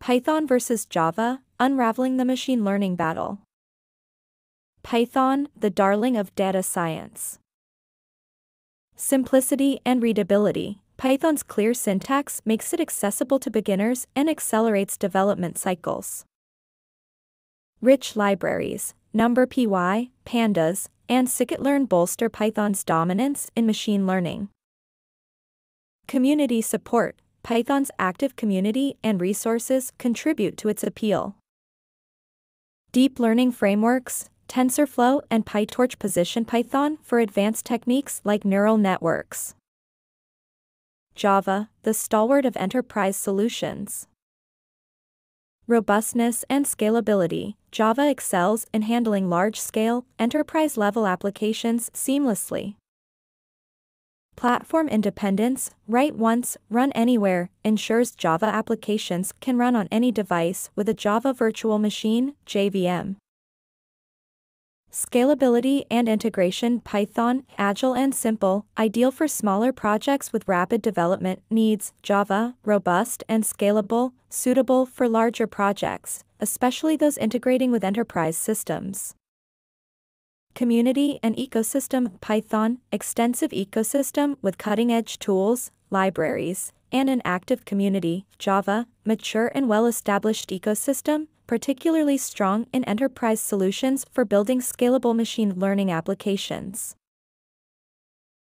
Python versus Java, unraveling the machine learning battle. Python, the darling of data science. Simplicity and readability. Python's clear syntax makes it accessible to beginners and accelerates development cycles. Rich libraries, NumPy, Pandas, and scikit-learn bolster Python's dominance in machine learning. Community support. Python's active community and resources contribute to its appeal. Deep learning frameworks, TensorFlow and PyTorch position Python for advanced techniques like neural networks. Java, the stalwart of enterprise solutions. Robustness and scalability. Java excels in handling large-scale, enterprise-level applications seamlessly. Platform independence, write once, run anywhere, ensures Java applications can run on any device with a Java Virtual Machine, JVM. Scalability and integration. Python, agile and simple, ideal for smaller projects with rapid development needs. Java, robust and scalable, suitable for larger projects, especially those integrating with enterprise systems. Community and ecosystem. Python, extensive ecosystem with cutting-edge tools, libraries, and an active community. Java, mature and well-established ecosystem, particularly strong in enterprise solutions for building scalable machine learning applications.